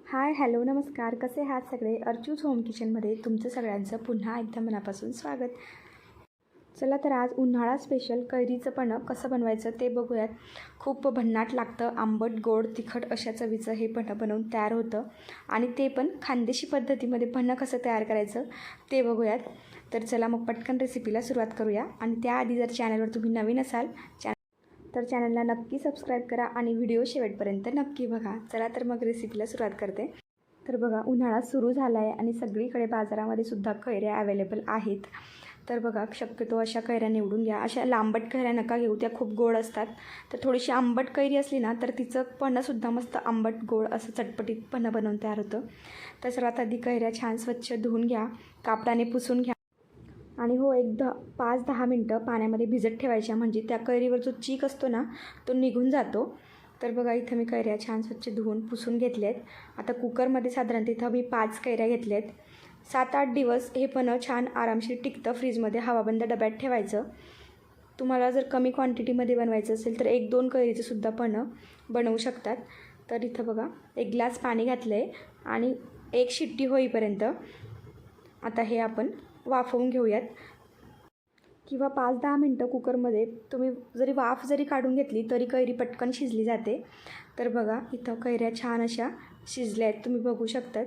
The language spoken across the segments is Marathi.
हाय हॅलो नमस्कार, कसे आहात सगळे. अर्चूज होम किचनमध्ये तुमचं सगळ्यांचं पुन्हा एकदा मनापासून स्वागत. चला तर आज उन्हाळा स्पेशल कैरीचं पन्हं कसं बनवायचं ते बघूयात. खूप भन्नाट लागतं, आंबट गोड तिखट अशा चवीचं हे पन्हं बनवून तयार होतं आणि ते पण खानदेशी पद्धतीमध्ये. पन्हं कसं तयार करायचं ते बघूयात. तर चला मग पटकन रेसिपीला सुरुवात करूया. आणि त्याआधी जर चॅनलवर तुम्ही नवीन असाल तर चॅनलला नक्की सबस्क्राईब करा आणि व्हिडिओ शेवटपर्यंत नक्की बघा. चला तर मग रेसिपीला सुरुवात करते. तर बघा, उन्हाळा सुरू झाला आहे आणि सगळीकडे बाजारामध्ये सुद्धा कैऱ्या अवेलेबल आहेत. तर बघा, शक्यतो अशा कैऱ्या निवडून घ्या. अशा लांबट कैऱ्या नका घेऊ, त्या खूप गोड असतात. तर थोडीशी आंबट कैरी असली ना तर तिचं पन्हंसुद्धा मस्त आंबट गोड असं चटपटीत पन्हं बनवून तयार होतं. तर सर्वात आधी कैऱ्या छान स्वच्छ धुवून घ्या, कापडाने पुसून घ्या आणि हो 5-10 मिनटं पाण्यामध्ये भिजत ठेवायच्या, म्हणजे त्या कैरीवर जो चीक असतो ना तो निघून जातो. तर बघा, इथं मी कैऱ्या छान स्वच्छ धुवून पुसून घेतले आहेत. आता कुकरमध्ये साधारणतः इथं मी 5 कैऱ्या घेतल्या आहेत. 7-8 दिवस हे पन्हं छान आरामशीर टिकतं. फ्रीजमध्ये हवाबंद डब्यात ठेवायचं. तुम्हाला जर कमी क्वांटिटीमध्ये बनवायचं असेल तर 1-2 कैरीचंसुद्धा पन्हं बनवू शकतात. तर इथं बघा, 1 ग्लास पाणी घातलं आहे आणि 1 शिट्टी होईपर्यंत आता हे आपण वाफवून घेऊयात. किंवा 5-10 मिनटं कुकरमध्ये तुम्ही जरी वाफ काढून घेतली तरी कैरी पटकन शिजली जाते. तर बघा, इथं कैऱ्या छान अशा शिजल्या आहेत, तुम्ही बघू शकतात.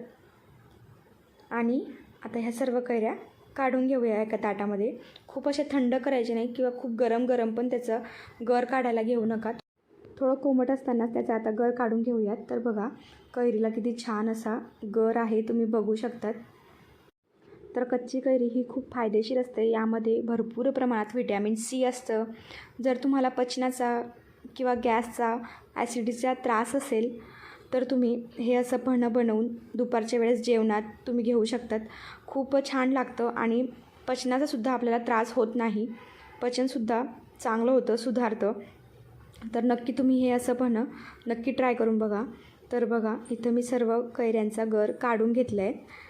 आणि आता ह्या सर्व कैऱ्या काढून घेऊया एका ताटामध्ये. खूप अशा थंड करायचे नाही किंवा खूप गरम पण त्याचं गर काढायला घेऊ नका. थोडं कोमट असतानाच त्याचा आता गर काढून घेऊयात. तर बघा, कैरीला किती छान असा गर आहे, तुम्ही बघू शकतात. तर कच्ची कैरी ही खूप फायदेशीर असते. यामध्ये भरपूर प्रमाणात व्हिटॅमिन सी असतं. जर तुम्हाला पचनाचा किंवा गॅसचा ॲसिडिटीचा त्रास असेल तर तुम्ही हे असं पन्हं बनवून दुपारच्या वेळेस जेवणात तुम्ही घेऊ शकतात. खूप छान लागतं आणि पचनाचासुद्धा आपल्याला त्रास होत नाही. पचनसुद्धा चांगलं होतं, सुधारतं. तर नक्की तुम्ही हे असं पन्हं नक्की ट्राय करून बघा. तर बघा, इथं मी सर्व कैऱ्यांचा गर काढून घेतला आहे.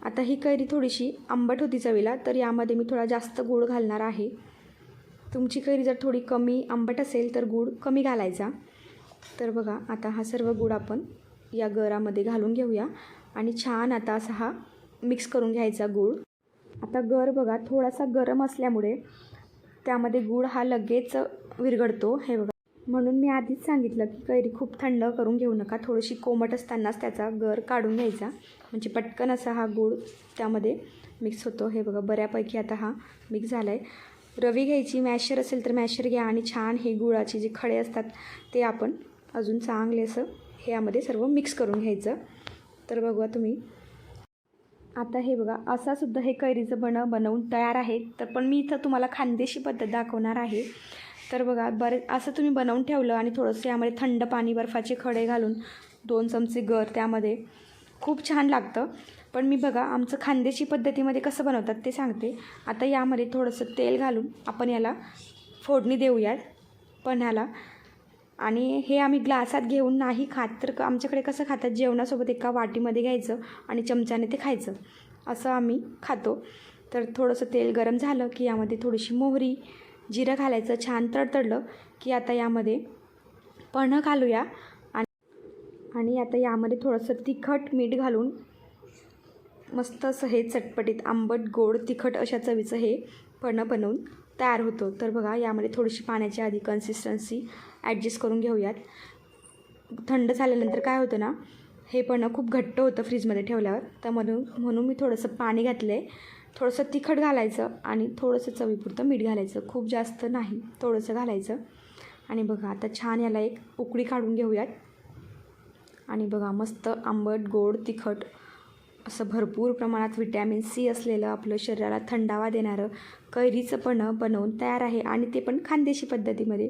आता ही कैरी थोडीशी आंबट होती चवीला, तर यामध्ये मी थोडा जास्त गूळ घालणार आहे. तुमची कैरी जर थोडी कमी आंबट असेल तर गूळ कमी घालायचा. तर बघा, आता हा सर्व गूळ आपण या गरामध्ये घालून घेऊया आणि छान आता असा हा मिक्स करून घ्यायचा गूळ. आता गर बघा थोडासा गरम असल्यामुळे त्यामध्ये गूळ हा लगेच विरघळतो. हे बघा, म्हणून मी आधीच सांगितलं की कैरी खूप थंड करून घेऊ नका. थोडीशी कोमट असतानाच त्याचा गर काढून घ्यायचा, म्हणजे पटकन असा हा गूळ त्यामध्ये मिक्स होतो. हे बघा, बऱ्यापैकी आता हा मिक्स झाला आहे. रवी घ्यायची, मॅशर असेल तर मॅशर घ्या आणि छान हे गुळाचे जे खडे असतात ते आपण अजून चांगले असं हे यामध्ये सर्व मिक्स करून घ्यायचं. तर बघा तुम्ही, आता हे बघा असासुद्धा हे कैरीचं बनवून तयार आहे. तर पण मी इथं तुम्हाला खानदेशी पद्धत दाखवणार आहे. तर बघा, असं तुम्ही बनवून ठेवलं आणि थोडंसं यामध्ये थंड पाणी, बर्फाचे खडे घालून 2 चमचे गर त्यामध्ये, खूप छान लागतं. पण मी बघा आमचं खानदेशी पद्धतीमध्ये कसं बनवतात ते सांगते. आता यामध्ये थोडंसं तेल घालून आपण याला फोडणी देऊयात पन्ह्याला. आणि हे आम्ही ग्लासात घेऊन नाही खात, तर आमच्याकडे कसं खातात, जेवणासोबत एका वाटीमध्ये घ्यायचं आणि चमच्याने ते खायचं, असं आम्ही खातो. तर थोडंसं तेल गरम झालं की यामध्ये थोडीशी मोहरी, जिरं घालायचं. छान तडतडलं की आता यामध्ये पन्हं घालूया आणि आता यामध्ये थोडंसं तिखट मीठ घालून मस्त असं हे चटपटीत आंबट गोड तिखट अशा चवीचं हे पन्हं बनवून तयार होतं. तर बघा, यामध्ये थोडीशी पाण्याच्या आधी कन्सिस्टन्सी ॲडजस्ट करून घेऊयात. थंड झाल्यानंतर काय होतं ना, हे पन्हं खूप घट्ट होतं फ्रीजमध्ये ठेवल्यावर. तर म्हणून मी थोडंसं पाणी घातलं आहे. थोडंसं तिखट घालायचं आणि थोडंसं चवीपुरतं मीठ घालायचं, खूप जास्त नाही, थोडंसं घालायचं. आणि बघा, आता छान याला एक उकळी काढून घेऊयात. आणि बघा, मस्त आंबट गोड तिखट असं भरपूर प्रमाणात व्हिटॅमिन सी असलेलं, आपलं शरीराला थंडावा देणारं कैरीचं पन्हं बनवून तयार आहे आणि ते पण खानदेशी पद्धतीमध्ये.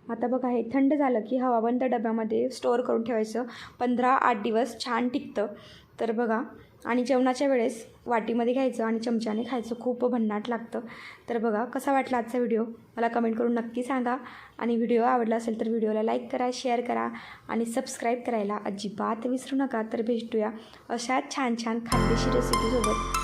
आता बघा, हे थंड झालं की हवाबंद डब्यामध्ये स्टोअर करून ठेवायचं. 15-8 दिवस छान टिकतं. तर बघा, आणि जेवणाच्या वेळेस वाटीमध्ये घ्यायचं आणि चमच्याने खायचं, खूप भन्नाट लागतं. तर बघा, कसा वाटला आजचा व्हिडिओ मला कमेंट करून नक्की सांगा. आणि व्हिडिओ आवडला असेल तर व्हिडिओला लाईक करा, शेअर करा आणि सबस्क्राईब करायला अजिबात विसरू नका. तर भेटूया अशाच छान छान खानदेशी रेसिपीसोबत